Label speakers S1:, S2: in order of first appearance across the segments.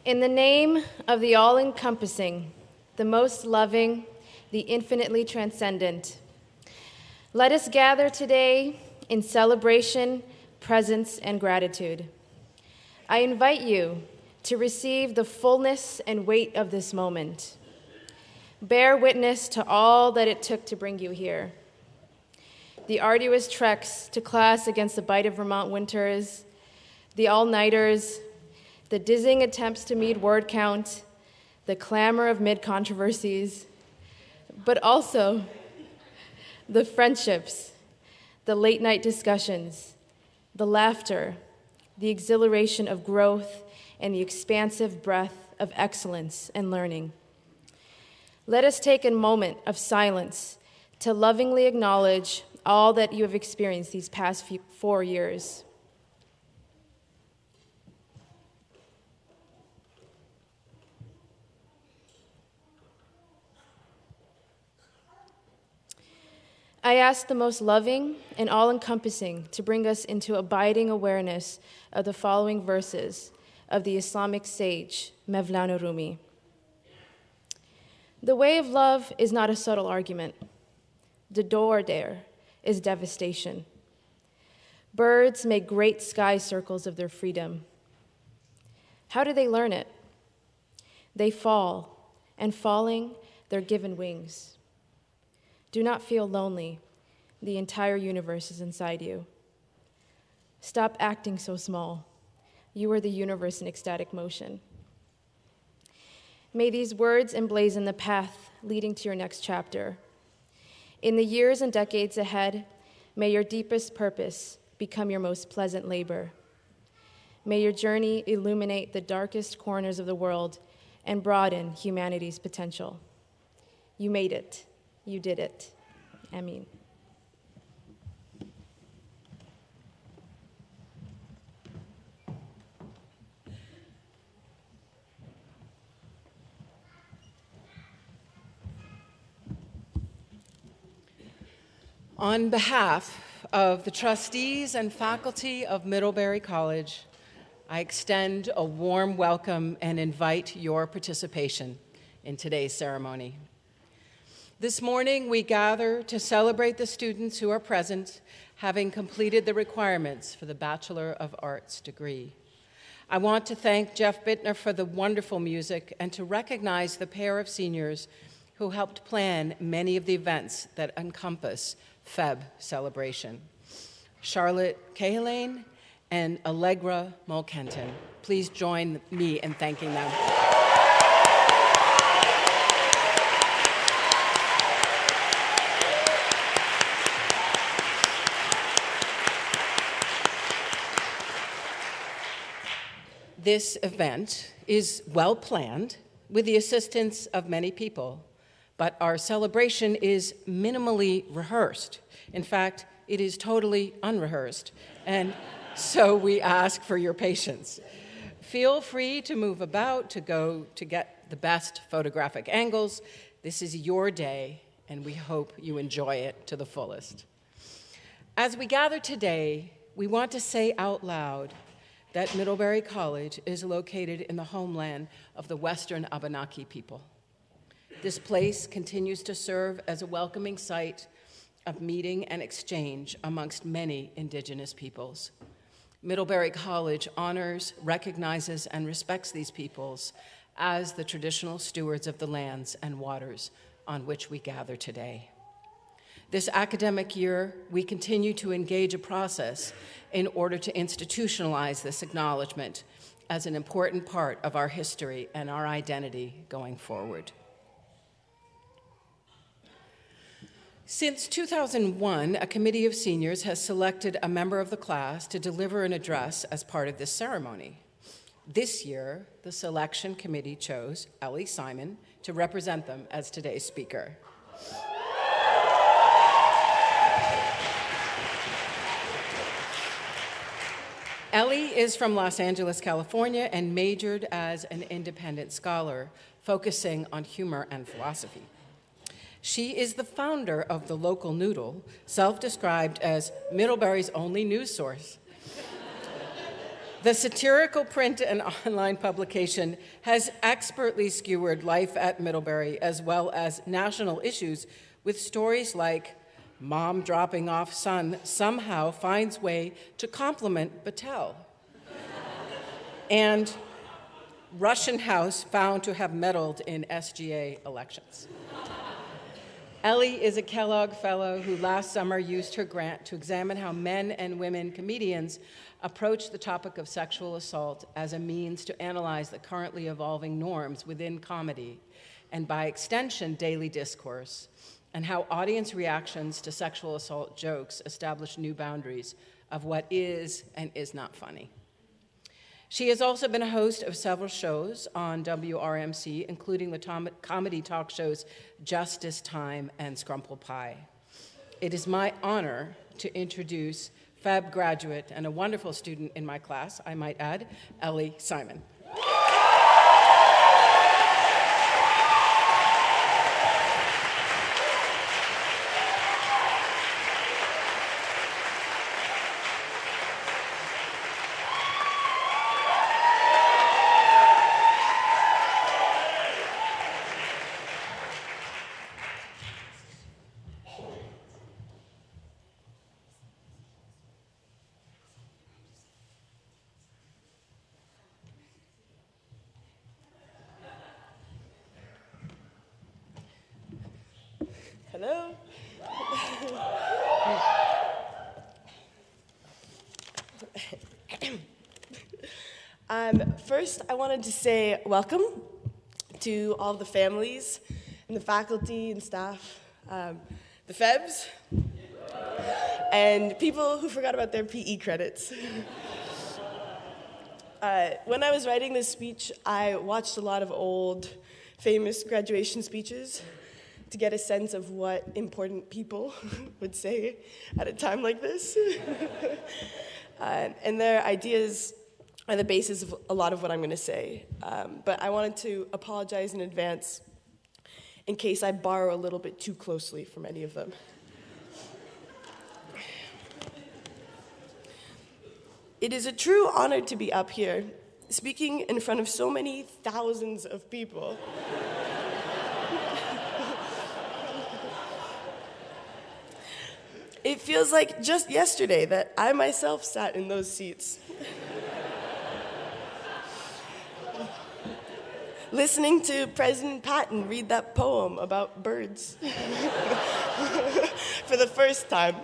S1: In the name of the all-encompassing, the most loving, the infinitely transcendent, let us gather today in celebration, presence, and gratitude. I invite you to receive the fullness and weight of this moment. Bear witness to all that it took to bring you here. The arduous treks to class against the bite of Vermont winters, the all-nighters, the dizzying attempts to meet word count, the clamor of mid-controversies, but also the friendships, the late-night discussions, the laughter, the exhilaration of growth, and the expansive breath of excellence and learning. Let us take a moment of silence to lovingly acknowledge all that you have experienced these past 4 years. I ask the most loving and all-encompassing to bring us into abiding awareness of the following verses of the Islamic sage, Mevlana Rumi. The way of love is not a subtle argument. The door there is devastation. Birds make great sky circles of their freedom. How do they learn it? They fall, and falling, they're given wings. Do not feel lonely. The entire universe is inside you. Stop acting so small. You are the universe in ecstatic motion. May these words emblazon the path leading to your next chapter. In the years and decades ahead, may your deepest purpose become your most pleasant labor. May your journey illuminate the darkest corners of the world and broaden humanity's potential. You made it. You did it. Amin.
S2: On behalf of the trustees and faculty of Middlebury College, I extend a warm welcome and invite your participation in today's ceremony. This morning, we gather to celebrate the students who are present, having completed the requirements for the Bachelor of Arts degree. I want to thank Jeff Bittner for the wonderful music and to recognize the pair of seniors who helped plan many of the events that encompass FEB celebration. Charlotte Cahalane and Allegra Mulkenton. Please join me in thanking them. This event is well planned with the assistance of many people, but our celebration is minimally rehearsed. In fact, it is totally unrehearsed, and so we ask for your patience. Feel free to move about to get the best photographic angles. This is your day, and we hope you enjoy it to the fullest. As we gather today, we want to say out loud that Middlebury College is located in the homeland of the Western Abenaki people. This place continues to serve as a welcoming site of meeting and exchange amongst many Indigenous peoples. Middlebury College honors, recognizes, and respects these peoples as the traditional stewards of the lands and waters on which we gather today. This academic year, we continue to engage a process in order to institutionalize this acknowledgement as an important part of our history and our identity going forward. Since 2001, a committee of seniors has selected a member of the class to deliver an address as part of this ceremony. This year, the selection committee chose Ellie Simon to represent them as today's speaker. Ellie is from Los Angeles, California, and majored as an independent scholar, focusing on humor and philosophy. She is the founder of The Local Noodle, self-described as Middlebury's only news source. The satirical print and online publication has expertly skewered life at Middlebury as well as national issues with stories like mom dropping off son somehow finds way to compliment Battelle, and Russian house found to have meddled in SGA elections. Ellie is a Kellogg Fellow who last summer used her grant to examine how men and women comedians approach the topic of sexual assault as a means to analyze the currently evolving norms within comedy, and by extension, daily discourse, and how audience reactions to sexual assault jokes establish new boundaries of what is and is not funny. She has also been a host of several shows on WRMC, including the comedy talk shows Justice Time and Scrumple Pie. It is my honor to introduce Feb graduate and a wonderful student in my class, I might add, Ellie Simon.
S3: Hello. First, I wanted to say welcome to all the families and the faculty and staff, the Febs, and people who forgot about their PE credits. When I was writing this speech, I watched a lot of old, famous graduation speeches to get a sense of what important people would say at a time like this. And their ideas are the basis of a lot of what I'm going to say. But I wanted to apologize in advance in case I borrow a little bit too closely from any of them. It is a true honor to be up here, speaking in front of so many thousands of people. It feels like just yesterday that I myself sat in those seats. Listening to President Patton read that poem about birds for the first time.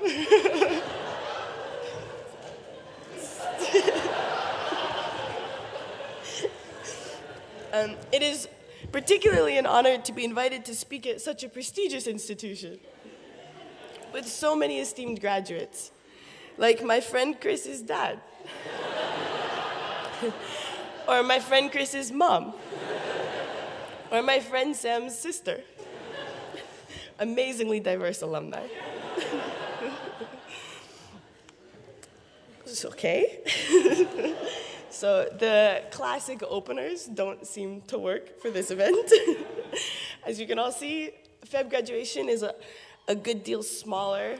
S3: It is particularly an honor to be invited to speak at such a prestigious institution with so many esteemed graduates, like my friend Chris's dad, or my friend Chris's mom, or my friend Sam's sister. Amazingly diverse alumni. It's okay. So the classic openers don't seem to work for this event. As you can all see, Feb graduation is a good deal smaller,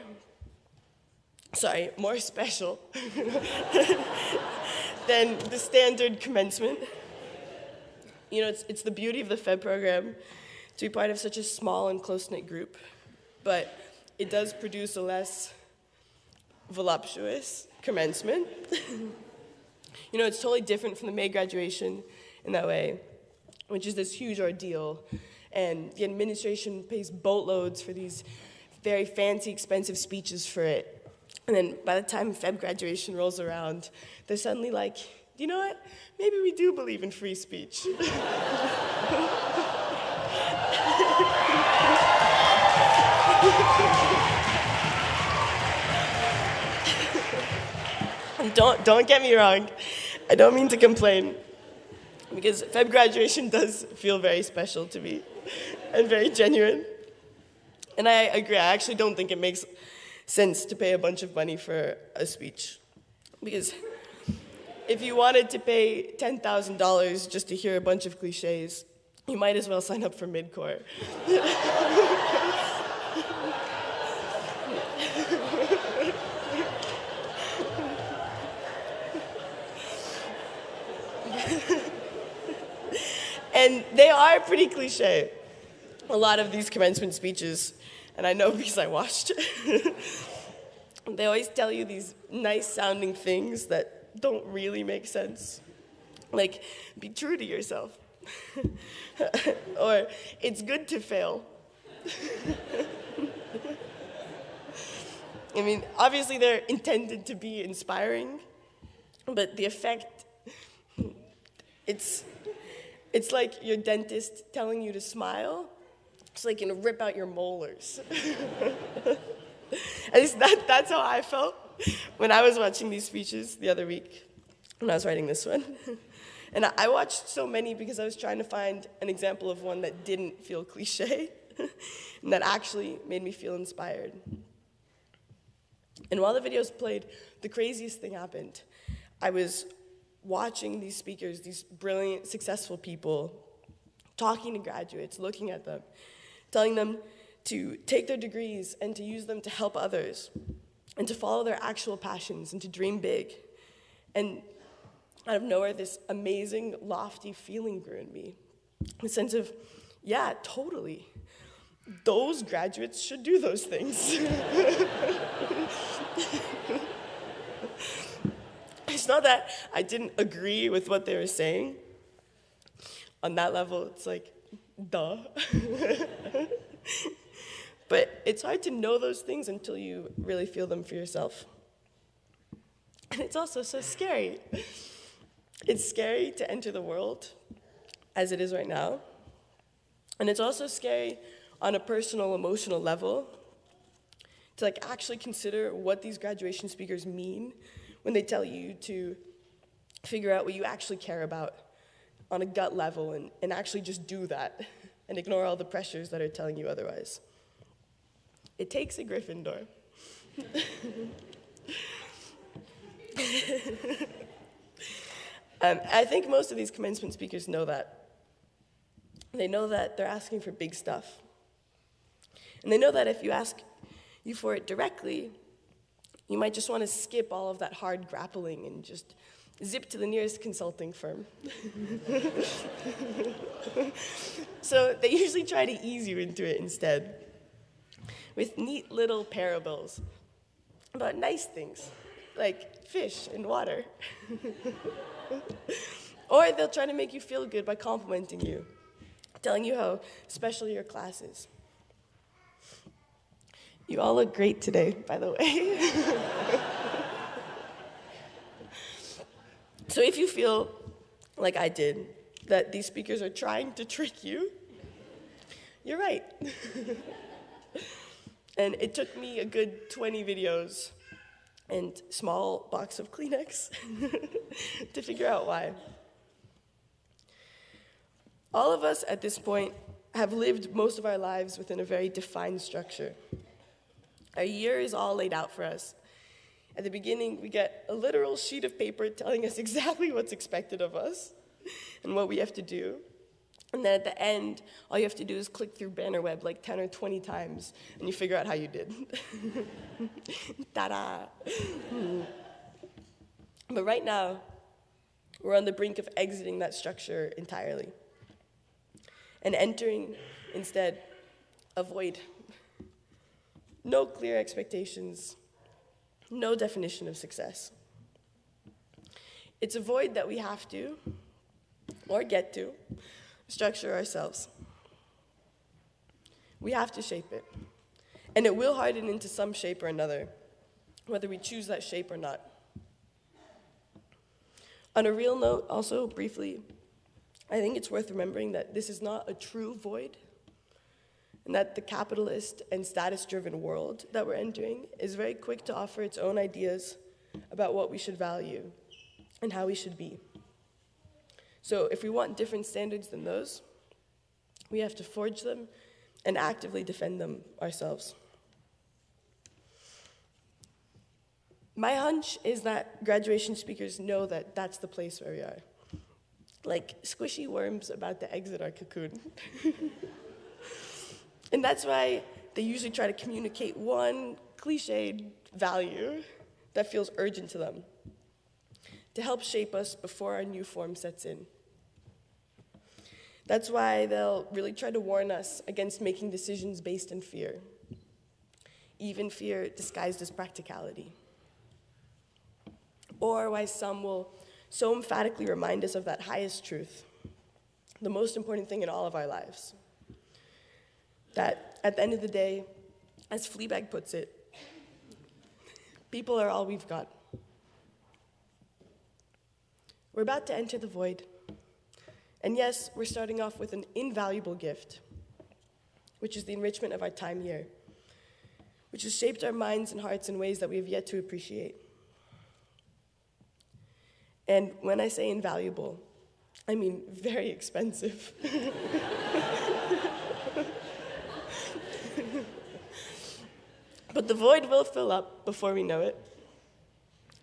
S3: more special than the standard commencement. You know, it's the beauty of the Feb program to be part of such a small and close-knit group, but it does produce a less voluptuous commencement. You know, it's totally different from the May graduation in that way, which is this huge ordeal, and the administration pays boatloads for these very fancy, expensive speeches for it. And then by the time Feb graduation rolls around, they're suddenly like, you know what? Maybe we do believe in free speech. Don't get me wrong. I don't mean to complain, because Feb graduation does feel very special to me and very genuine. And I agree, I actually don't think it makes sense to pay a bunch of money for a speech. Because if you wanted to pay $10,000 just to hear a bunch of cliches, you might as well sign up for Midcore. They are pretty cliche. A lot of these commencement speeches, and I know because I watched, they always tell you these nice sounding things that don't really make sense. Like, be true to yourself. Or, it's good to fail. I mean, obviously they're intended to be inspiring, but the effect, it's like your dentist telling you to smile. It's like, rip out your molars. At least that's how I felt when I was watching these speeches the other week, when I was writing this one. And I watched so many because I was trying to find an example of one that didn't feel cliche and that actually made me feel inspired. And while the videos played, the craziest thing happened. I was watching these speakers, these brilliant, successful people, talking to graduates, looking at them, telling them to take their degrees and to use them to help others, and to follow their actual passions and to dream big. And out of nowhere, this amazing, lofty feeling grew in me. A sense of, yeah, totally. Those graduates should do those things. It's not that I didn't agree with what they were saying. On that level, it's like, duh. But it's hard to know those things until you really feel them for yourself. And it's also so scary. It's scary to enter the world as it is right now. And it's also scary on a personal, emotional level to actually consider what these graduation speakers mean when they tell you to figure out what you actually care about on a gut level and actually just do that and ignore all the pressures that are telling you otherwise. It takes a Gryffindor. I think most of these commencement speakers know that. They know that they're asking for big stuff. And they know that if you ask you for it directly, you might just want to skip all of that hard grappling and just zip to the nearest consulting firm. So they usually try to ease you into it instead, with neat little parables about nice things, like fish and water. Or they'll try to make you feel good by complimenting you, telling you how special your class is. You all look great today, by the way. So if you feel, like I did, that these speakers are trying to trick you, you're right. And it took me a good 20 videos and small box of Kleenex to figure out why. All of us at this point have lived most of our lives within a very defined structure. Our year is all laid out for us. At the beginning, we get a literal sheet of paper telling us exactly what's expected of us and what we have to do. And then at the end, all you have to do is click through Bannerweb like 10 or 20 times, and you figure out how you did. Ta-da! But right now, we're on the brink of exiting that structure entirely and entering, instead, a void. No clear expectations, no definition of success. It's a void that we have to, or get to, structure ourselves. We have to shape it. And it will harden into some shape or another, whether we choose that shape or not. On a real note, also, briefly, I think it's worth remembering that this is not a true void, and that the capitalist and status-driven world that we're entering is very quick to offer its own ideas about what we should value and how we should be. So if we want different standards than those, we have to forge them and actively defend them ourselves. My hunch is that graduation speakers know that that's the place where we are. Like squishy worms about to exit our cocoon. And that's why they usually try to communicate one cliched value that feels urgent to them to help shape us before our new form sets in. That's why they'll really try to warn us against making decisions based in fear, even fear disguised as practicality. Or why some will so emphatically remind us of that highest truth, the most important thing in all of our lives. That at the end of the day, as Fleabag puts it, people are all we've got. We're about to enter the void. And yes, we're starting off with an invaluable gift, which is the enrichment of our time here, which has shaped our minds and hearts in ways that we have yet to appreciate. And when I say invaluable, I mean very expensive. But the void will fill up before we know it.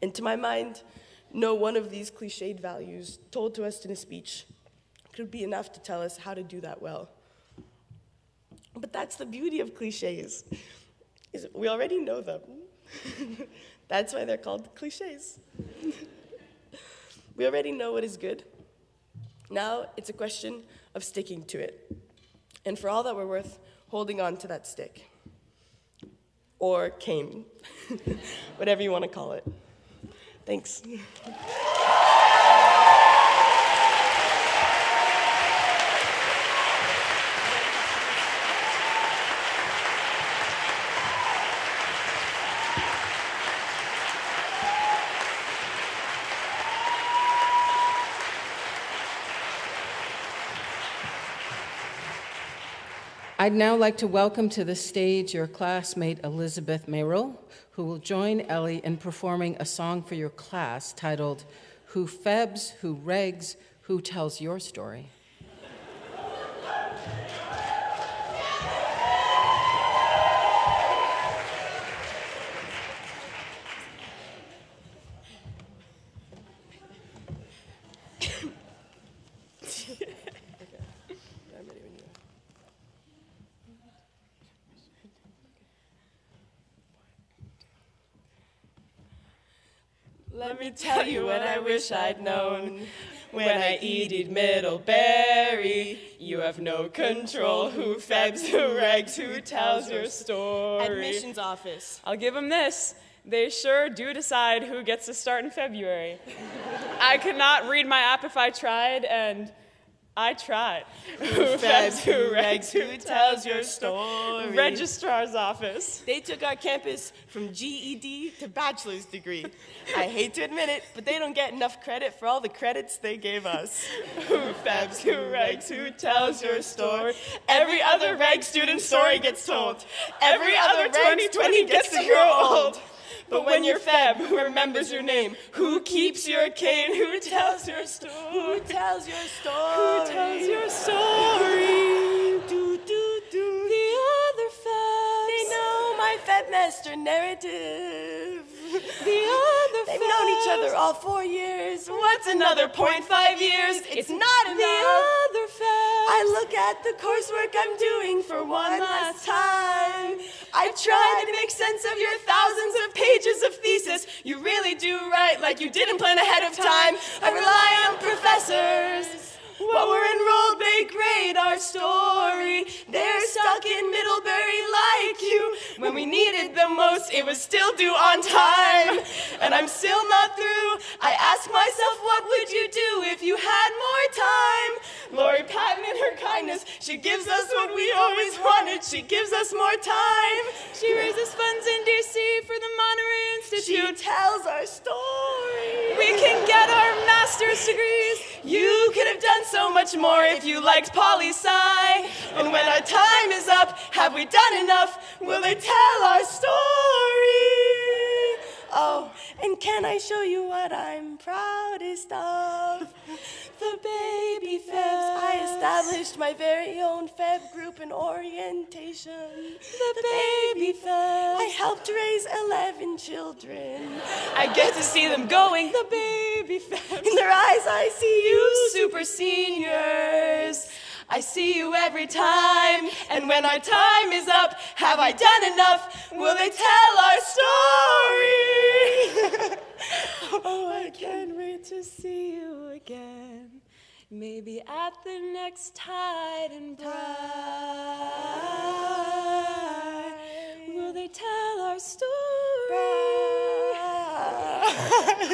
S3: And to my mind, no one of these cliched values told to us in a speech could be enough to tell us how to do that well. But that's the beauty of cliches, is we already know them. That's why they're called cliches. We already know what is good. Now it's a question of sticking to it. And for all that we're worth, holding on to that stick. Or cane, whatever you want to call it. Thanks.
S2: I'd now like to welcome to the stage your classmate Elizabeth Merrill, who will join Ellie in performing a song for your class titled Who Febs, Who Regs, Who Tells Your Story?
S3: Let me tell you what I wish I'd known. When I eated Middlebury, you have no control. Who febs, who regs, who tells your story? Admissions office.
S4: I'll give them this. They sure do decide who gets to start in February. I could not read my app if I tried, and I tried.
S3: Who febs, who regs, who tells your story?
S4: Registrar's office.
S3: They took our campus from GED to bachelor's degree. I hate to admit it, but they don't get enough credit for all the credits they gave us. Who febs, who regs, who tells your story? Every other reg student's story gets told. Every other 2020 gets to grow old. But when you're Feb, who remembers your name? Who keeps your cane? Who tells your story? Who tells your story?
S4: Who tells your story?
S3: Do, do, do.
S4: The other Febs.
S3: They know my Febmaster narrative.
S4: The other
S3: They've known each other all 4 years. What's another 0.5 years? It's not enough.
S4: The other Febs.
S3: I look at the coursework I'm doing for one last time. I try to make sense of your thousands of pages of thesis. You really do write like you didn't plan ahead of time. I rely on professors. While we're enrolled, they grade our story. They're stuck in Middlebury like you. When we needed them most, it was still due on time. And I'm still not through. I ask myself, what would you do if you had more time? Lori Patton in her kindness, she gives us what we always wanted. She gives us more time.
S4: She raises funds in D.C. for the Monterey Institute.
S3: She tells our story.
S4: We can get our master's degrees.
S3: You could have done so much more if you liked poli-sci. And when our time is up, have we done enough? Will they tell our story? Oh, and can I show you what I'm proudest of? The baby Febs. I established my very own Feb group in orientation. The baby Febs. I helped raise 11 children. I get to see them going. The baby Febs. In their eyes I see you super seniors. I see you every time, and when our time is up, have I done enough? Will they tell our story?
S4: Oh, I can't wait to see you again. Maybe at the next tide and bride, will they tell our story?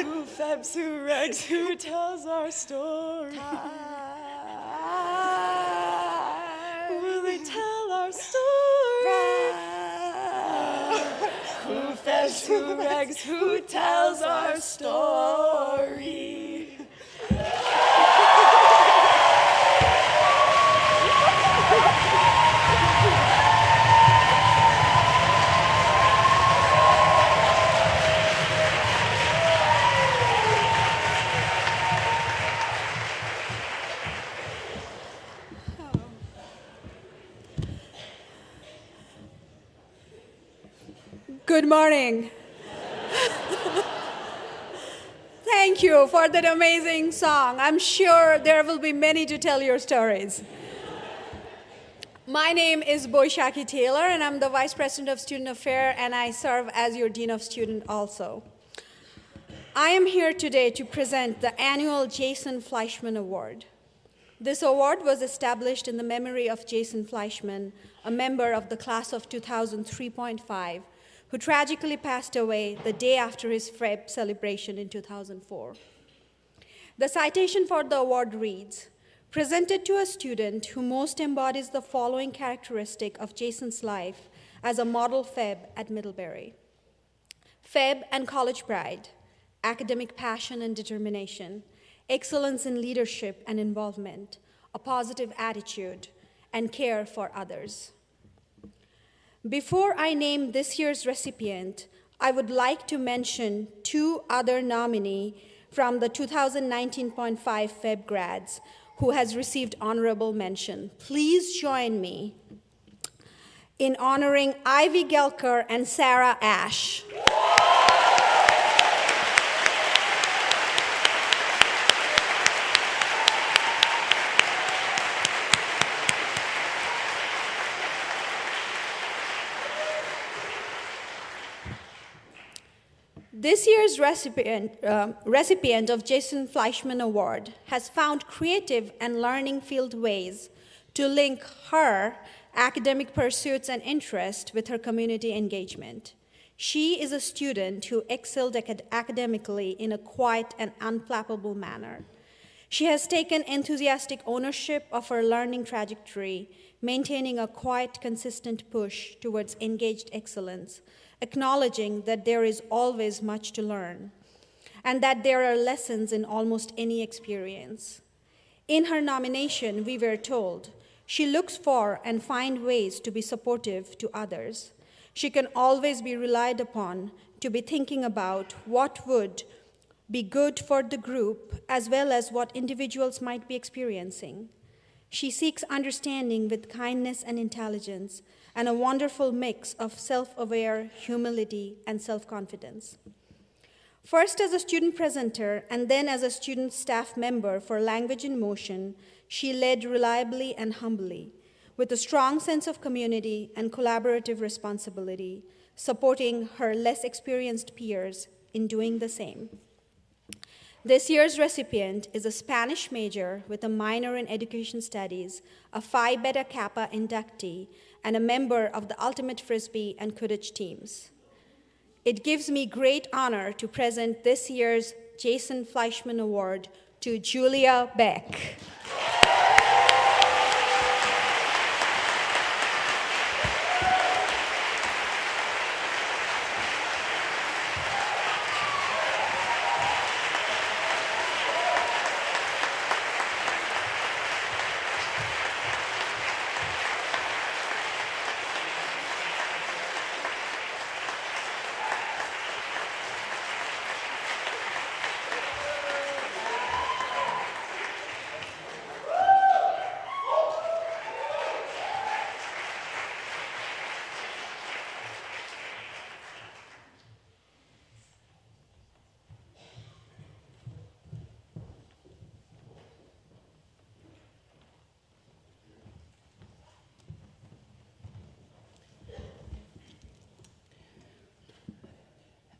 S4: Who febs, who regs, who tells our story? Will they tell our story? Who febs, who regs, who tells our story?
S5: Good morning. Thank you for that amazing song. I'm sure there will be many to tell your stories. My name is Boishaki Taylor, and I'm the Vice President of Student Affairs, and I serve as your Dean of Student also. I am here today to present the annual Jason Fleischman Award. This award was established in the memory of Jason Fleischman, a member of the class of 2003.5, who tragically passed away the day after his FREB celebration in 2004. The citation for the award reads, presented to a student who most embodies the following characteristic of Jason's life as a model FEB at Middlebury. FEB and college pride, academic passion and determination, excellence in leadership and involvement, a positive attitude, and care for others. Before I name this year's recipient, I would like to mention two other nominees from the 2019.5 FEB grads who has received honorable mention. Please join me in honoring Ivy Gelker and Sarah Ash. This year's recipient of Jason Fleischman Award has found creative and learning-filled ways to link her academic pursuits and interests with her community engagement. She is a student who excelled academically in a quiet and unflappable manner. She has taken enthusiastic ownership of her learning trajectory, maintaining a quiet, consistent push towards engaged excellence, acknowledging that there is always much to learn, and that there are lessons in almost any experience. In her nomination, we were told, she looks for and finds ways to be supportive to others. She can always be relied upon to be thinking about what would be good for the group as well as what individuals might be experiencing. She seeks understanding with kindness and intelligence, and a wonderful mix of self-aware humility and self-confidence. First as a student presenter and then as a student staff member for Language in Motion, she led reliably and humbly, with a strong sense of community and collaborative responsibility, supporting her less experienced peers in doing the same. This year's recipient is a Spanish major with a minor in education studies, a Phi Beta Kappa inductee, and a member of the Ultimate Frisbee and Quidditch teams. It gives me great honor to present this year's Jason Fleischman Award to Julia Beck.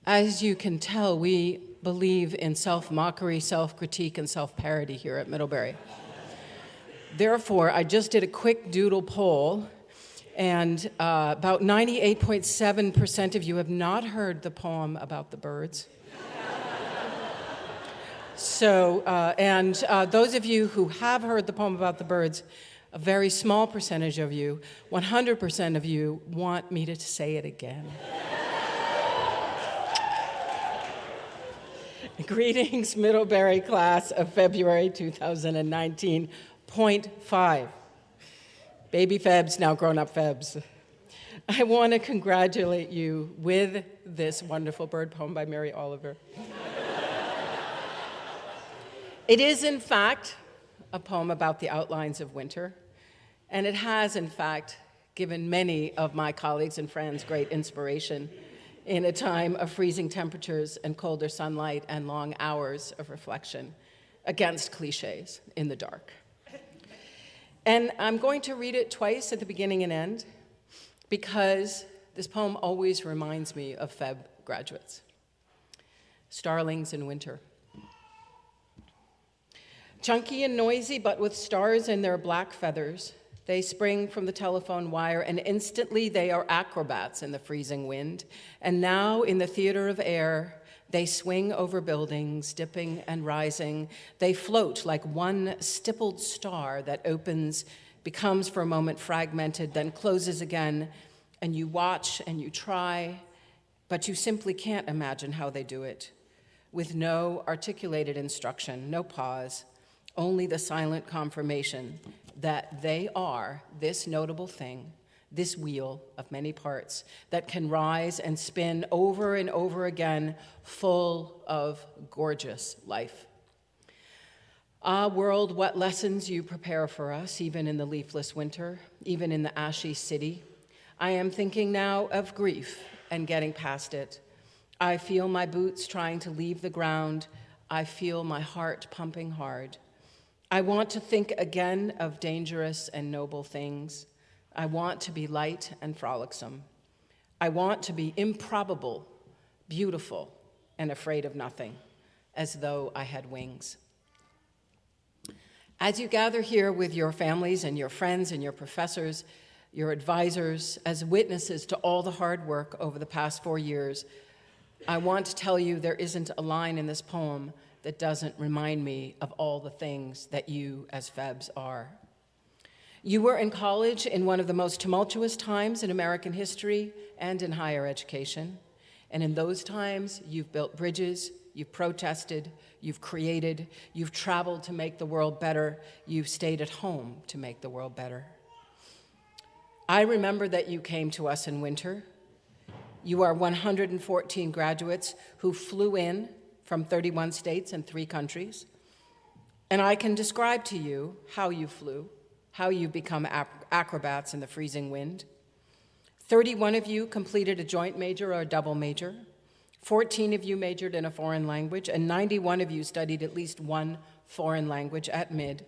S2: As you can tell, we believe in self-mockery, self-critique, and self-parody here at Middlebury. Therefore, I just did a quick doodle poll, and about 98.7% of you have not heard the poem about the birds. So, those of you who have heard the poem about the birds, a very small percentage of you, 100% of you, want me to say it again. Greetings, Middlebury class of February 2019, point 5. Baby Febs, now grown-up Febs. I want to congratulate you with this wonderful bird poem by Mary Oliver. It is, in fact, a poem about the outlines of winter, and it has, in fact, given many of my colleagues and friends great inspiration in a time of freezing temperatures and colder sunlight and long hours of reflection against cliches in the dark. And I'm going to read it twice at the beginning and end because this poem always reminds me of Feb graduates. Starlings in winter. Chunky and noisy, but with stars in their black feathers, they spring from the telephone wire, and instantly they are acrobats in the freezing wind. And now, in the theater of air, they swing over buildings, dipping and rising. They float like one stippled star that opens, becomes for a moment fragmented, then closes again, and you watch and you try, but you simply can't imagine how they do it. With no articulated instruction, no pause, only the silent confirmation that they are this notable thing, this wheel of many parts that can rise and spin over and over again, full of gorgeous life. Ah, world, what lessons you prepare for us, even in the leafless winter, even in the ashy city. I am thinking now of grief and getting past it. I feel my boots trying to leave the ground. I feel my heart pumping hard. I want to think again of dangerous and noble things. I want to be light and frolicsome. I want to be improbable, beautiful, and afraid of nothing, as though I had wings. As you gather here with your families and your friends and your professors, your advisors, as witnesses to all the hard work over the past 4 years, I want to tell you there isn't a line in this poem that doesn't remind me of all the things that you as Febs are. You were in college in one of the most tumultuous times in American history and in higher education. And in those times, you've built bridges, you've protested, you've created, you've traveled to make the world better, you've stayed at home to make the world better. I remember that you came to us in winter. You are 114 graduates who flew in from 31 states and 3 countries. And I can describe to you how you flew, how you become acrobats in the freezing wind. 31 of you completed a joint major or a double major. 14 of you majored in a foreign language, and 91 of you studied at least one foreign language at mid.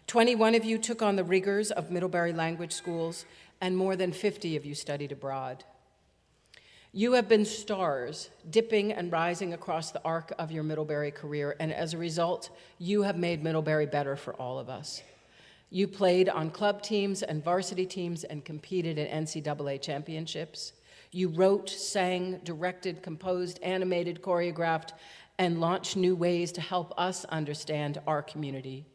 S2: 21 of you took on the rigors of Middlebury language schools, and more than 50 of you studied abroad. You have been stars, dipping and rising across the arc of your Middlebury career, and as a result, you have made Middlebury better for all of us. You played on club teams and varsity teams and competed in NCAA championships. You wrote, sang, directed, composed, animated, choreographed, and launched new ways to help us understand our community,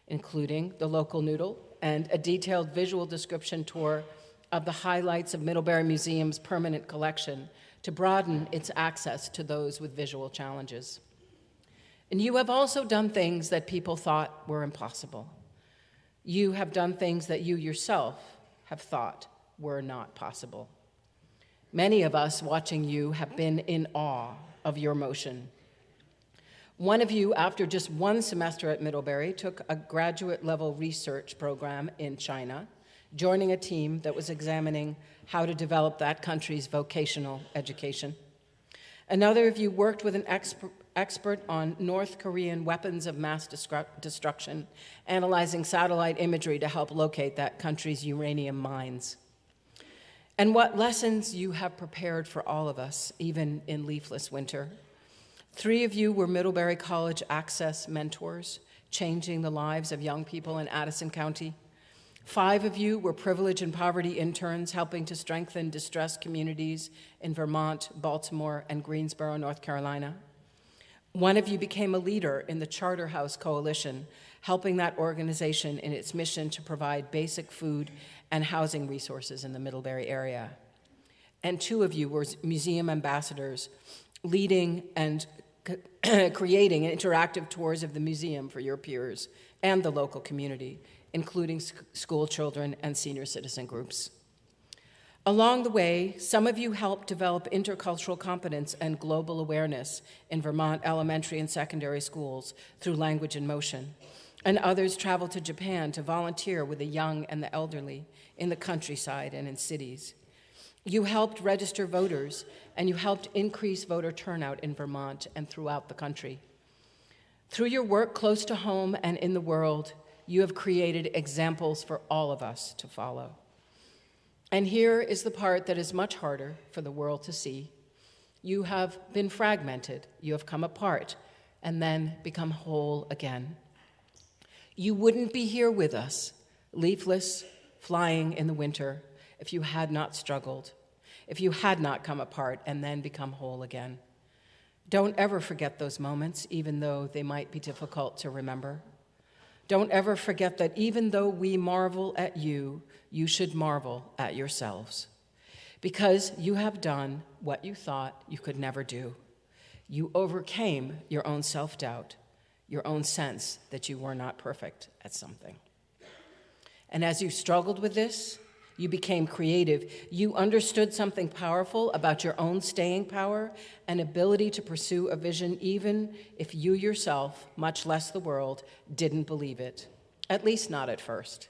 S2: including the local noodle and a detailed visual description tour of the highlights of Middlebury Museum's permanent collection to broaden its access to those with visual challenges. And you have also done things that people thought were impossible. You have done things that you yourself have thought were not possible. Many of us watching you have been in awe of your motion. One of you, after just 1 semester at Middlebury, took a graduate-level research program in China, joining a team that was examining how to develop that country's vocational education. Another of you worked with an expert on North Korean weapons of mass destruction, analyzing satellite imagery to help locate that country's uranium mines. And what lessons you have prepared for all of us, even in leafless winter. 3 of you were Middlebury College Access mentors, changing the lives of young people in Addison County. 5 of you were privilege and poverty interns helping to strengthen distressed communities in Vermont, Baltimore, and Greensboro, North Carolina. 1 of you became a leader in the Charterhouse Coalition, helping that organization in its mission to provide basic food and housing resources in the Middlebury area. And 2 of you were museum ambassadors, leading and creating interactive tours of the museum for your peers and the local community, including school children and senior citizen groups. Along the way, some of you helped develop intercultural competence and global awareness in Vermont elementary and secondary schools through Language in Motion, and others traveled to Japan to volunteer with the young and the elderly in the countryside and in cities. You helped register voters, and you helped increase voter turnout in Vermont and throughout the country. Through your work close to home and in the world, you have created examples for all of us to follow. And here is the part that is much harder for the world to see. You have been fragmented, you have come apart, and then become whole again. You wouldn't be here with us, leafless, flying in the winter, if you had not struggled, if you had not come apart and then become whole again. Don't ever forget those moments, even though they might be difficult to remember. Don't ever forget that even though we marvel at you, you should marvel at yourselves, because you have done what you thought you could never do. You overcame your own self-doubt, your own sense that you were not perfect at something. And as you struggled with this, you became creative. You understood something powerful about your own staying power and ability to pursue a vision, even if you yourself, much less the world, didn't believe it, at least not at first.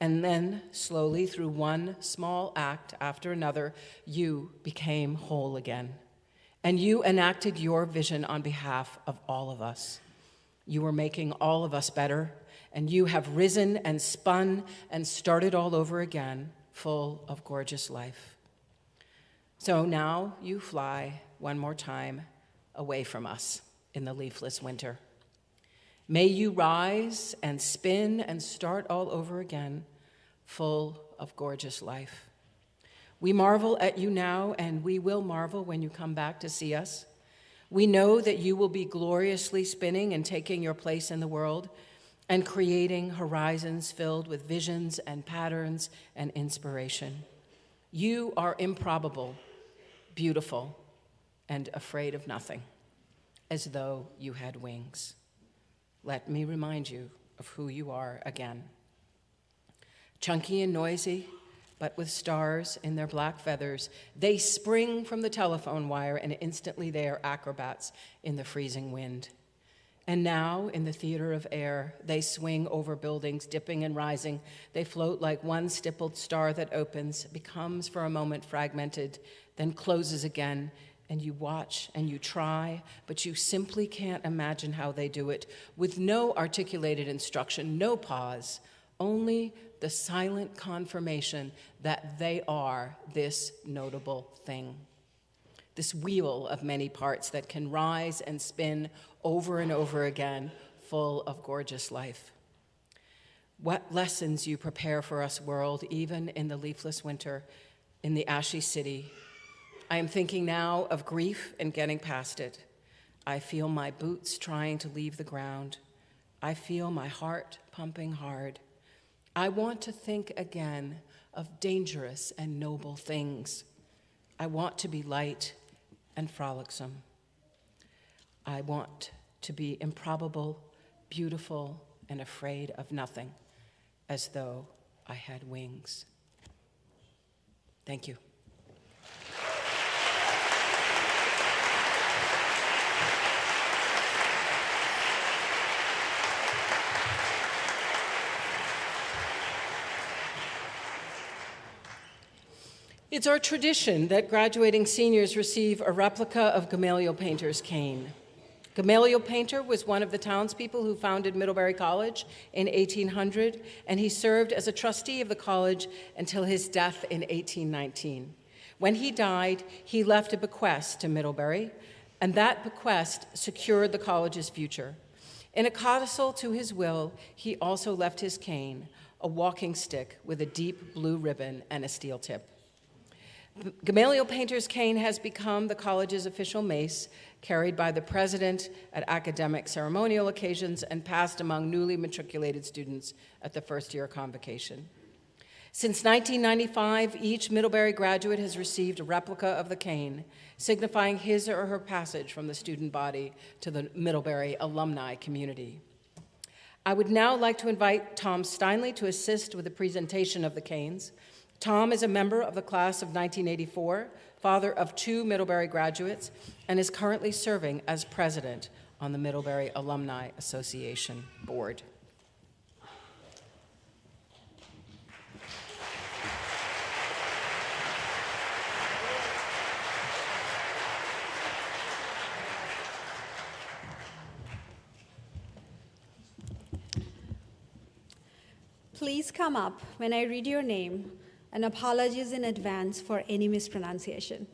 S2: And then, slowly, through one small act after another, you became whole again. And you enacted your vision on behalf of all of us. You were making all of us better, and you have risen and spun and started all over again, full of gorgeous life. So now you fly one more time away from us in the leafless winter. May you rise and spin and start all over again, full of gorgeous life. We marvel at you now, and we will marvel when you come back to see us. We know that you will be gloriously spinning and taking your place in the world and creating horizons filled with visions and patterns and inspiration. You are improbable, beautiful, and afraid of nothing, as though you had wings. Let me remind you of who you are again. Chunky and noisy, but with stars in their black feathers, they spring from the telephone wire, and instantly they are acrobats in the freezing wind. And now, in the theater of air, they swing over buildings, dipping and rising. They float like one stippled star that opens, becomes for a moment fragmented, then closes again, and you watch and you try, but you simply can't imagine how they do it, with no articulated instruction, no pause, only the silent confirmation that they are this notable thing. This wheel of many parts that can rise and spin over and over again, full of gorgeous life. What lessons you prepare for us, world, even in the leafless winter, in the ashy city. I am thinking now of grief and getting past it. I feel my boots trying to leave the ground. I feel my heart pumping hard. I want to think again of dangerous and noble things. I want to be light and frolicsome. I want to be improbable, beautiful, and afraid of nothing, as though I had wings. Thank you. It's our tradition that graduating seniors receive a replica of Gamaliel Painter's cane. Gamaliel Painter was one of the townspeople who founded Middlebury College in 1800, and he served as a trustee of the college until his death in 1819. When he died, he left a bequest to Middlebury, and that bequest secured the college's future. In a codicil to his will, he also left his cane, a walking stick with a deep blue ribbon and a steel tip. Gamaliel Painter's cane has become the college's official mace, carried by the president at academic ceremonial occasions and passed among newly matriculated students at the first-year convocation. Since 1995, each Middlebury graduate has received a replica of the cane, signifying his or her passage from the student body to the Middlebury alumni community. I would now like to invite Tom Steinley to assist with the presentation of the canes. Tom is a member of the class of 1984, father of 2 Middlebury graduates, and is currently serving as president on the Middlebury Alumni Association board.
S5: Please come up when I read your name, and apologies in advance for any mispronunciation.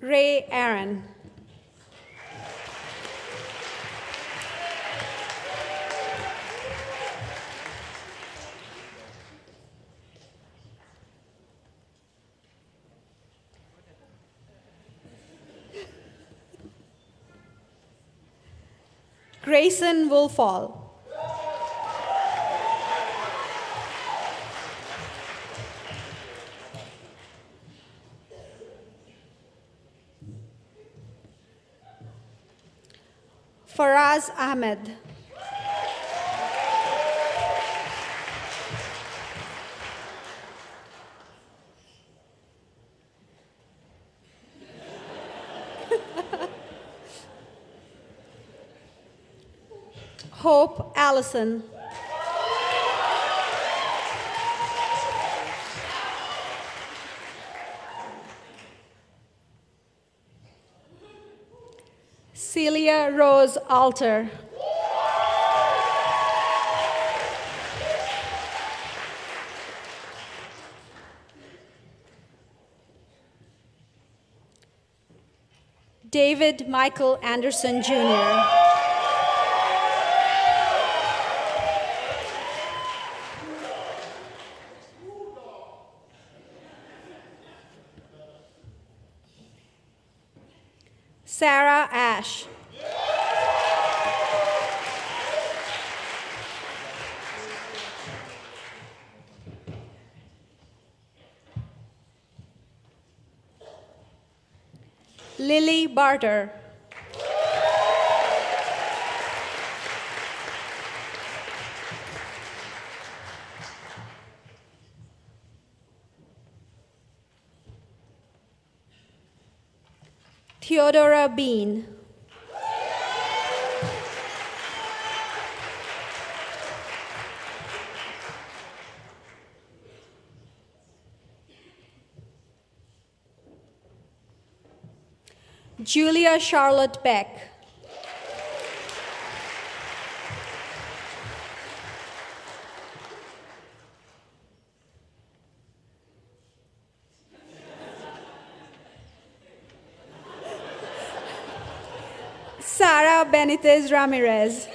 S5: Ray Aaron. Grayson Woolfall. Faraz Ahmed. Hope Allison. Celia Rose Alter. David Michael Anderson Jr. Sarah Ash. Lily Barter. Theodora Bean. Julia Charlotte Beck. Sara Benitez Ramirez.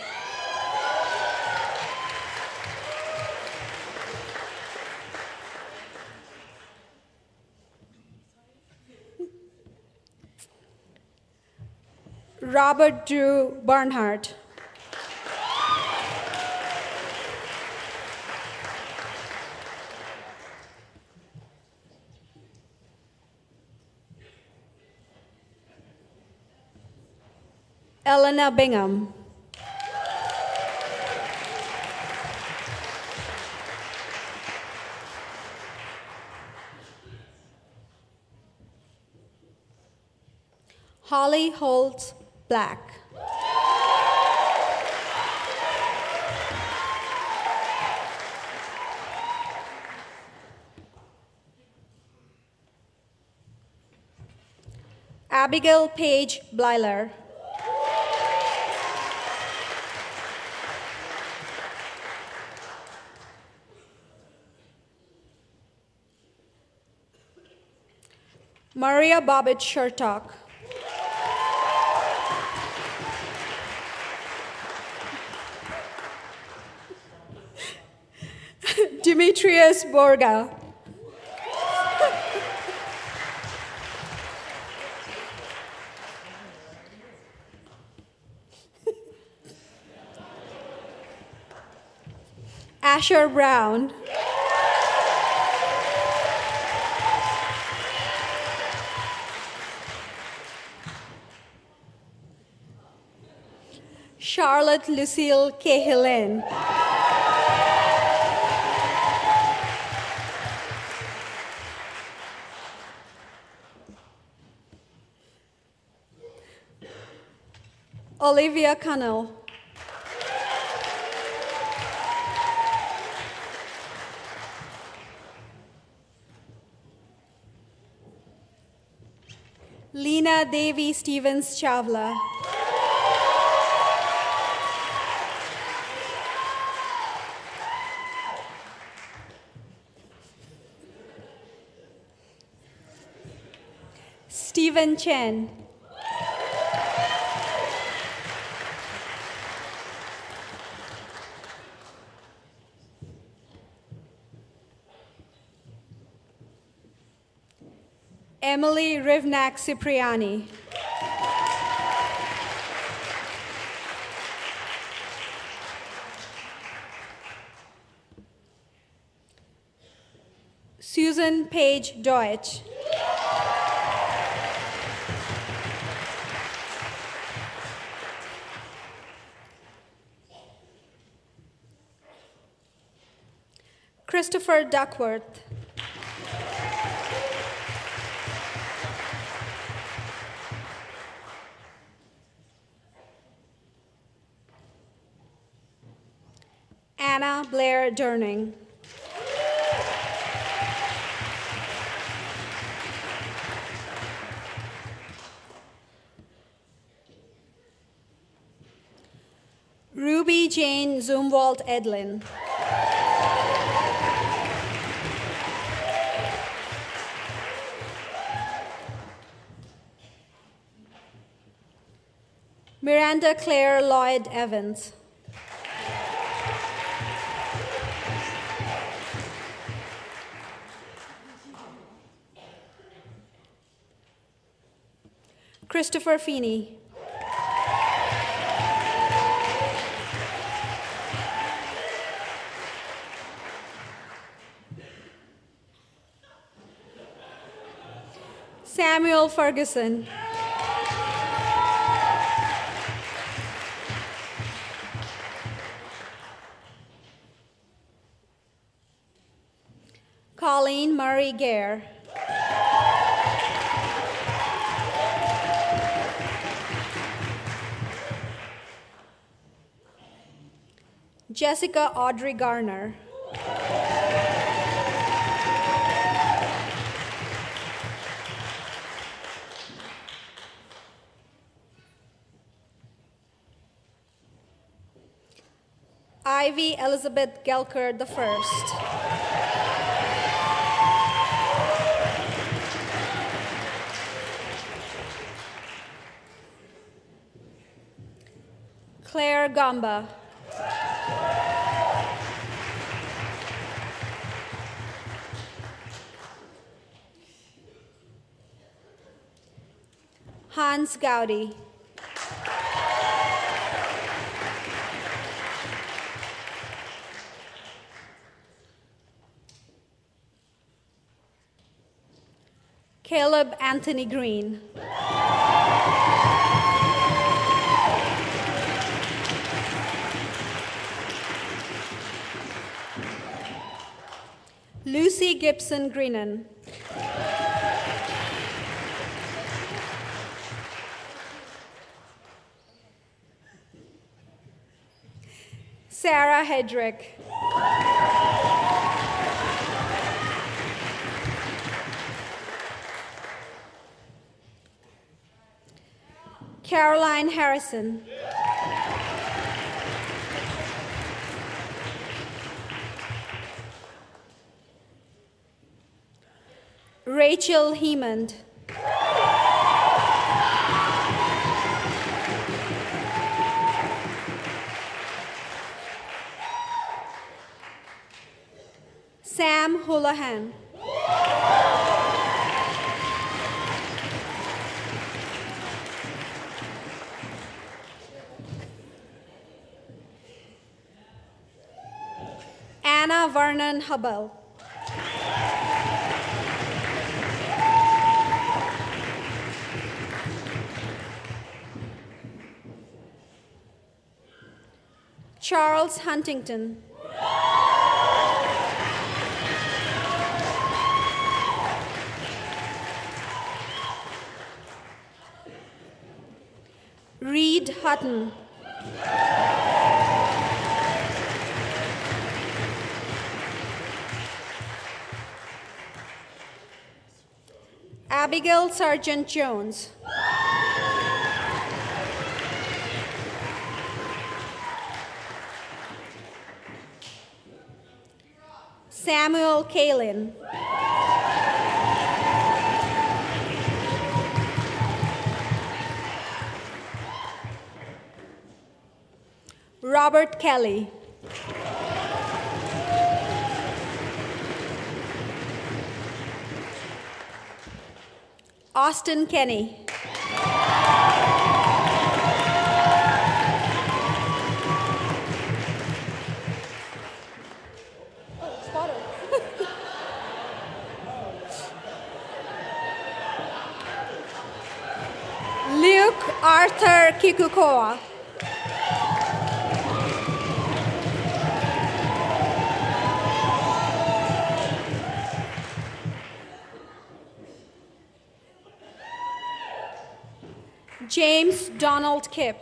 S5: Robert Drew Barnhart. Elena Bingham. Holly Holtz Black. Abigail Page Blyler. Maria Bobbitt Shertock. Demetrius Borga. Asher Brown. Charlotte Lucille Cahillin. Olivia Connell. Leena Devi Stevens Chawla. Stephen Chen. Emily Rivnak Cipriani. Susan Page Deutsch. Christopher Duckworth. Anna Blair Durning. Ruby Jane Zumwalt Edlin. Miranda Claire Lloyd Evans. Christopher Feeney. Samuel Ferguson. Colleen Murray Gare. Jessica Audrey Garner. Ivy Elizabeth Gelker I. Claire Gamba. Hans Gowdy. Caleb Anthony Green. Lucy Gibson Greenan. Sarah Hedrick. Caroline Harrison. Rachel Hemond. Sam Houlihan. Anna Vernon Hubble. Charles Huntington. Reed Hutton. Abigail Sargent Jones. Samuel Kalin. Robert Kelly. Austin Kenny. Luke Arthur Kikukoa. James Donald Kipp.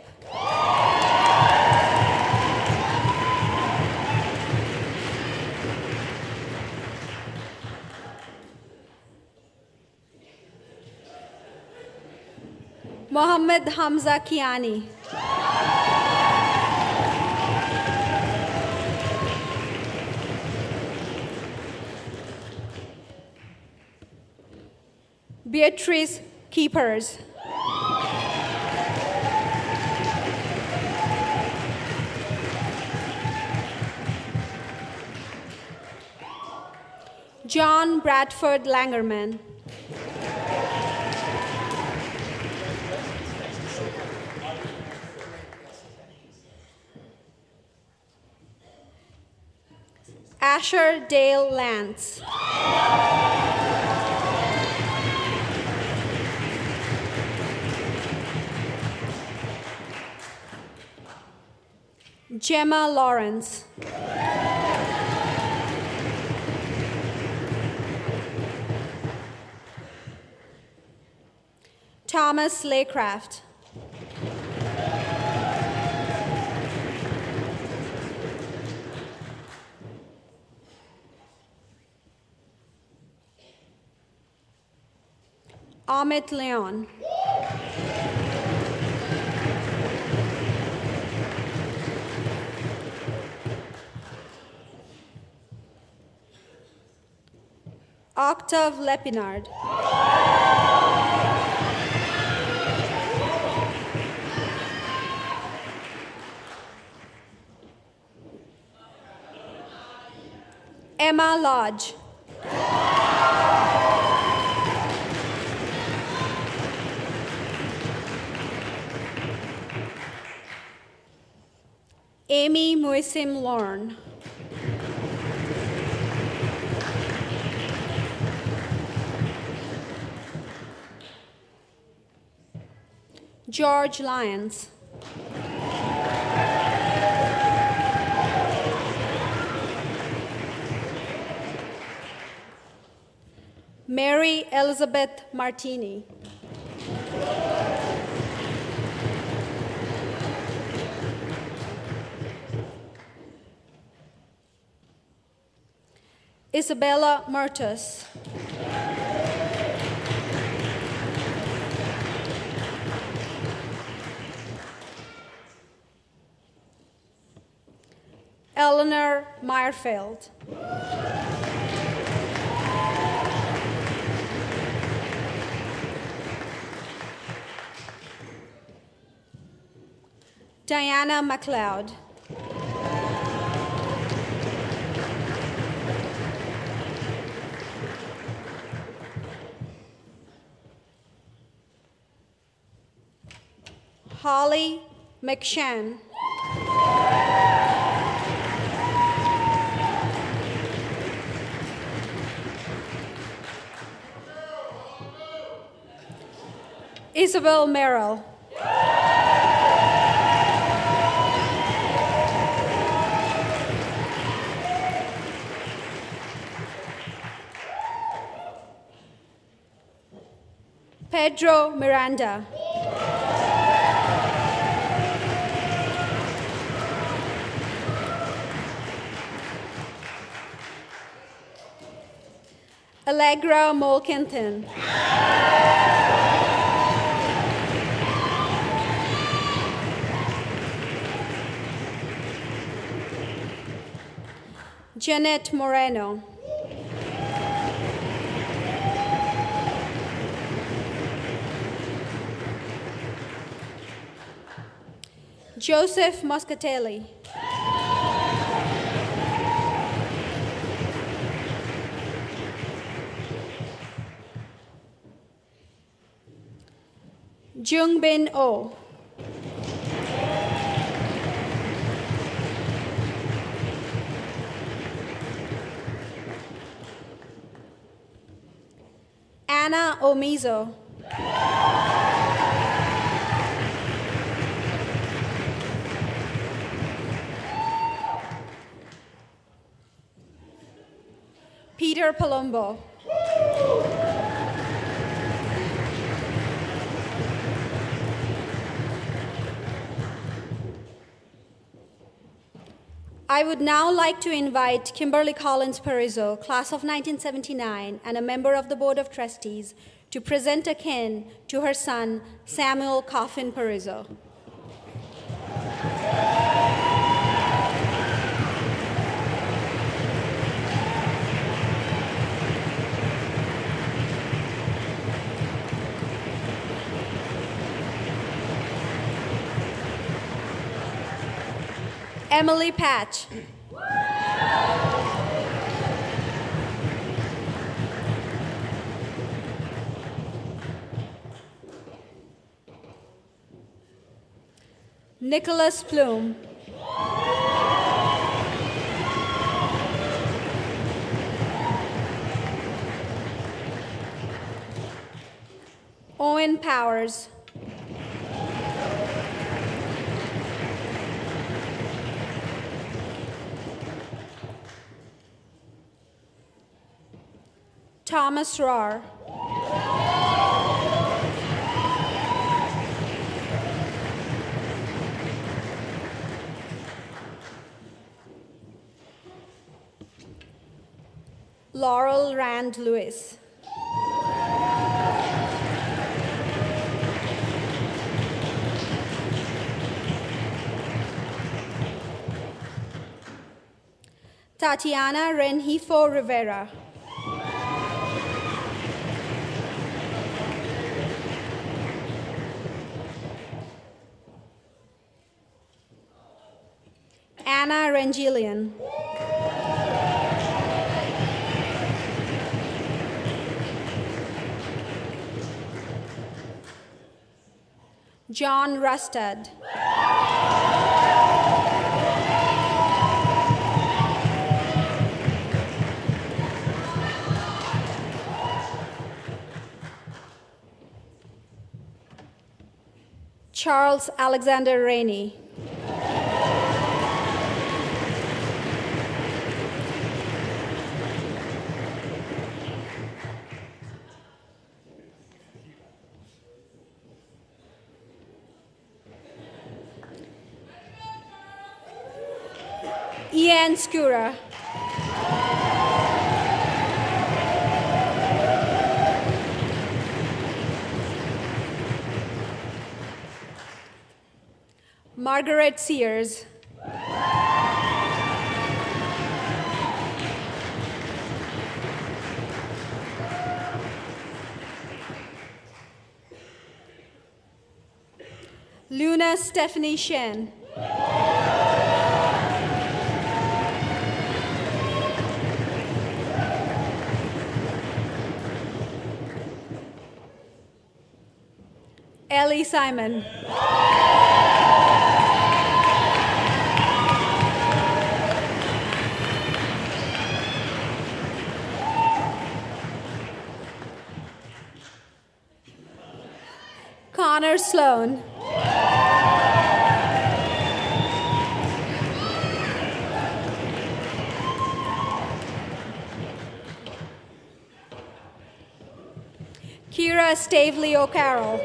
S5: Mohammed Hamza Kiani. Beatrice Keepers. John Bradford Langerman. Asher Dale Lance. Gemma Lawrence. Thomas Laycraft. Amit Leon. Octave Lepinard. Emma Lodge. Amy Muisim Lorne. George Lyons. Mary Elizabeth Martini. Isabella Mertus. Eleanor Meyerfeld. Diana MacLeod. Holly McShann. Isabel Merrill. Pedro Miranda. Allegra Molkenton. Janet Moreno. Joseph Moscatelli. Jung Bin Oh. Anna Omizo. Peter Palumbo. I would now like to invite Kimberly Collins Perizzo, class of 1979, and a member of the Board of Trustees, to present a kin to her son, Samuel Coffin Perizzo. Emily Patch. Nicholas Plume. Owen Powers. Thomas Rohr. Laurel Rand Lewis. Tatiana Renjifo Rivera. Anna Rangelian. John Rustad. Charles Alexander Rainey. Ian Skura. Margaret Sears. Luna Stephanie Shen. Ellie Simon. Connor Sloan. Kira Stavely O'Carroll.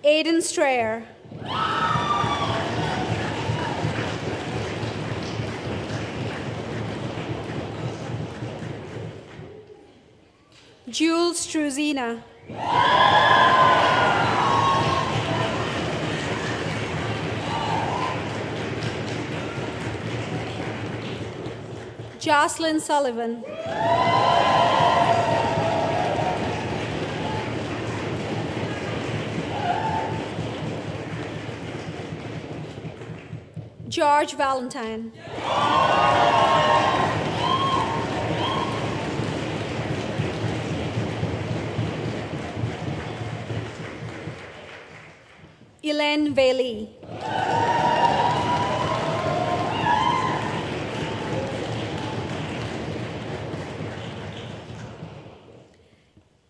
S5: Aiden Strayer. Jules Struzina. Jocelyn Sullivan. George Valentine. Elaine Bailey.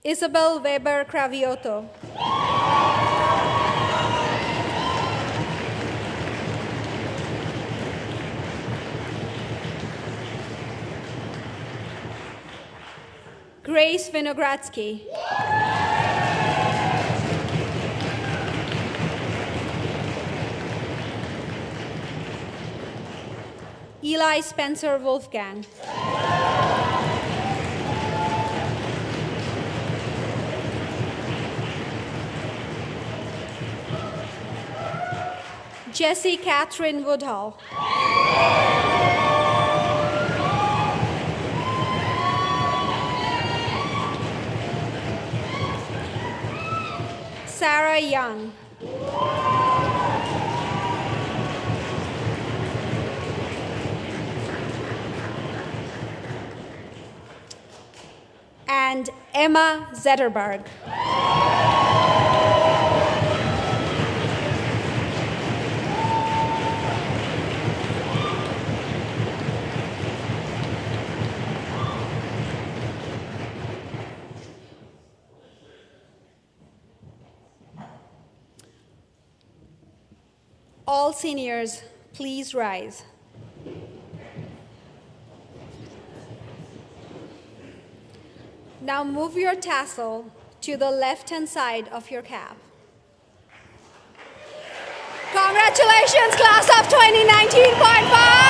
S5: Isabel Weber Cravioto. Grace Vinogradsky. Eli Spencer Wolfgang. Jessie Catherine Woodhull. Sarah Young. And Emma Zetterberg. All seniors, please rise. Now move your tassel to the left-hand side of your cap. Congratulations, class of 2019.5!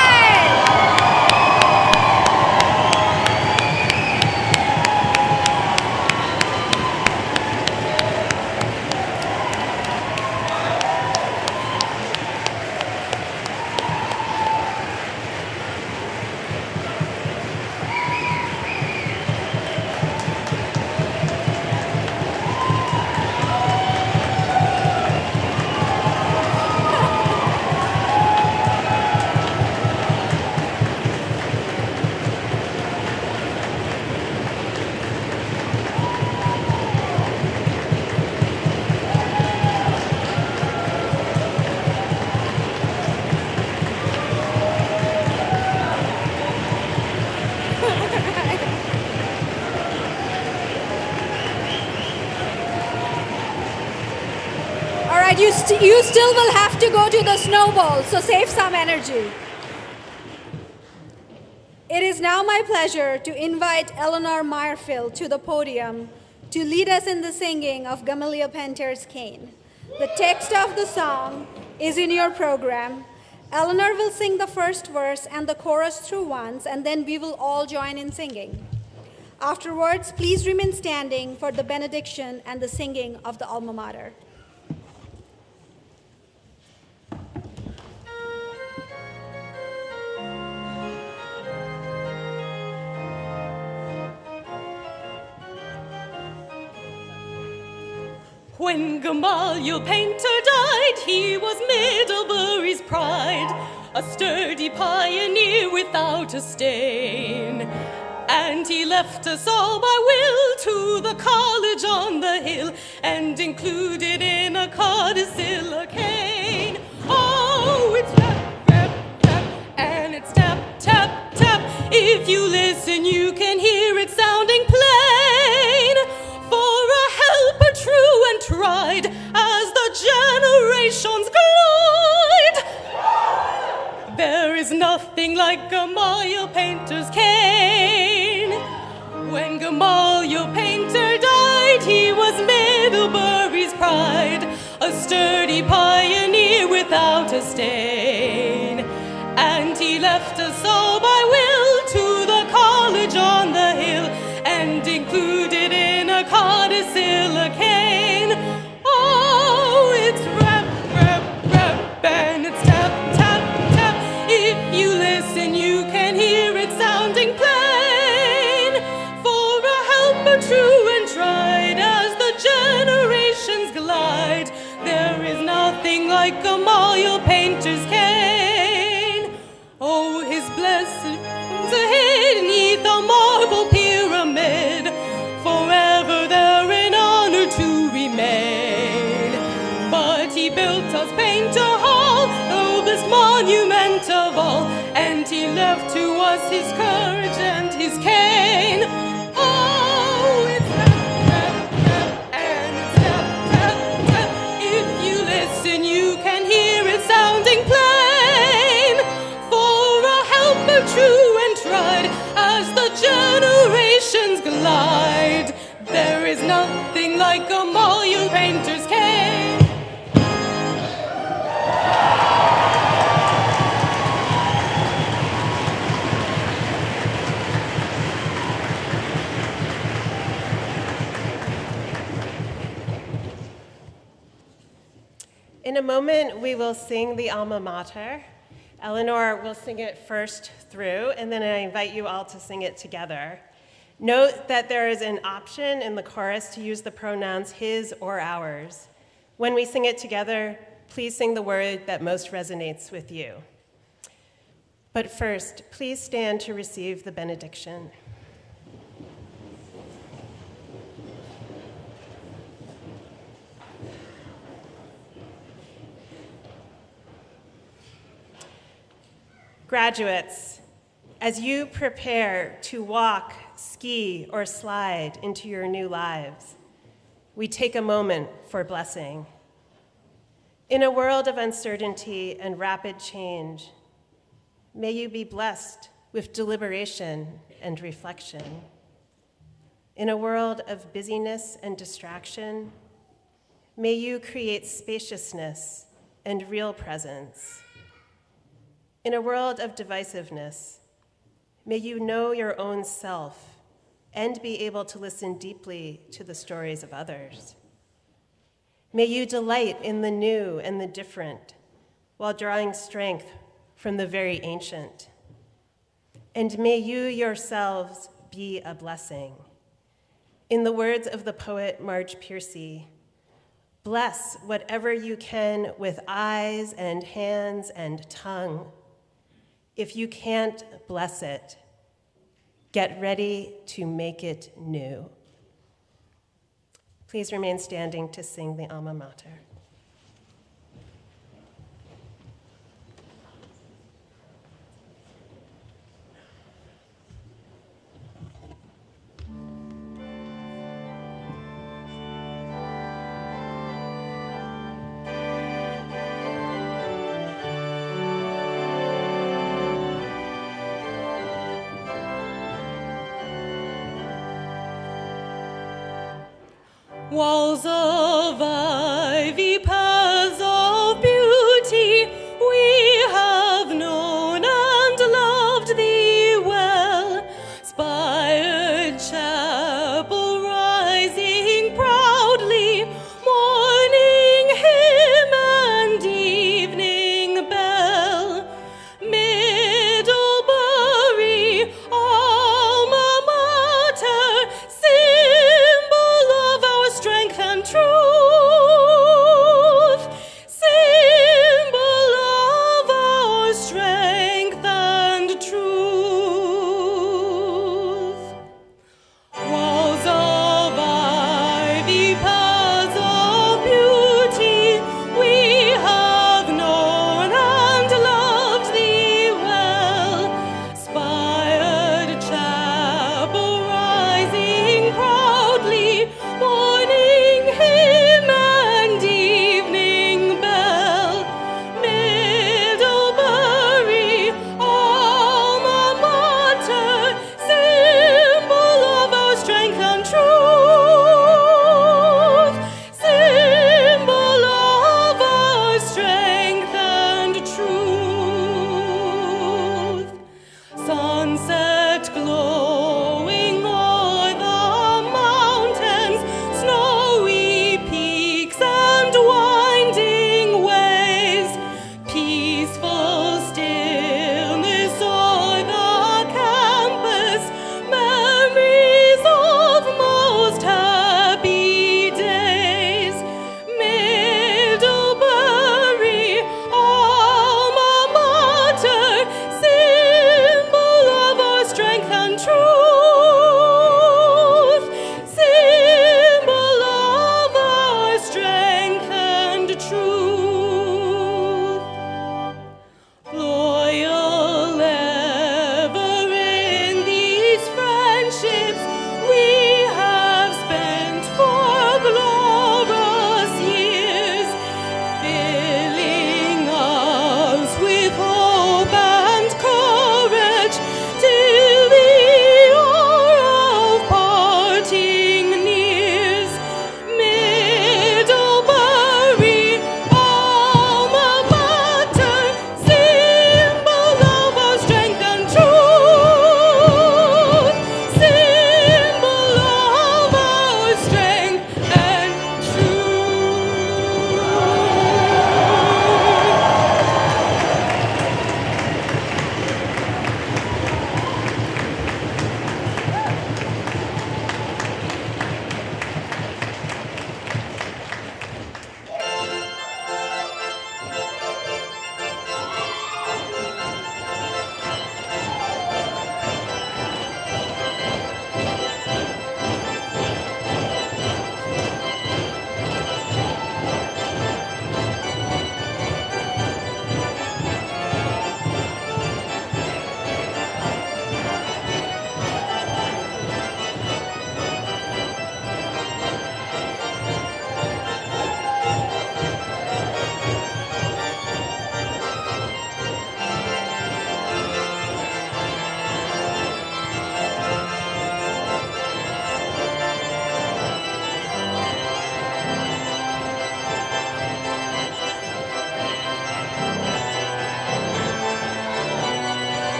S5: You still will have to go to the snowball, so save some energy. It is now my pleasure to invite Eleanor Meyerfield to the podium to lead us in the singing of Gamaliel Penter's Cain. The text of the song is in your program. Eleanor will sing the first verse and the chorus through once, and then we will all join in singing. Afterwards, please remain standing for the benediction and the singing of the alma mater.
S6: When Gamaliel Painter died, he was Middlebury's pride, a sturdy pioneer without a stain. And he left us all by will to the college on the hill, and included in a codicil a cane. Oh, it's generations glide. There is nothing like Gamaliel Painter's cane. When Gamaliel Painter died, he was Middlebury's pride, a sturdy pioneer without a stain. And he left us all by will to the college on the hill, and included in a codicil a cane. Oh, it's rap, rap, rap, and it's tap, tap, tap. If you listen, you can hear it sounding plain. For a helper true and tried, as the generations glide, there is nothing like Gamaliel Painter's cane. Oh, his blessings are hidden neath a marble pyramid, forever there in honor to remain. But he built us Painter Hall, noblest monument of all, and he left to us his courage and his cane. Oh, it's rap, rap, rap, and it's tap, tap, tap. If you listen, you can hear it sounding plain. For a helper true and tried, as the generations glide, there is nothing like Gamaliel Painter's cane.
S7: In a moment, we will sing the Alma Mater. Eleanor will sing it first through, and then I invite you all to sing it together. Note that there is an option in the chorus to use the pronouns his or ours. When we sing it together, please sing the word that most resonates with you. But first, please stand to receive the benediction. Graduates, as you prepare to walk, ski, or slide into your new lives, we take a moment for blessing. In a world of uncertainty and rapid change, may you be blessed with deliberation and reflection. In a world of busyness and distraction, may you create spaciousness and real presence. In a world of divisiveness, may you know your own self and be able to listen deeply to the stories of others. May you delight in the new and the different while drawing strength from the very ancient. And may you yourselves be a blessing. In the words of the poet Marge Piercy, bless whatever you can with eyes and hands and tongue. If you can't bless it, get ready to make it new. Please remain standing to sing the Alma Mater.
S6: Walls of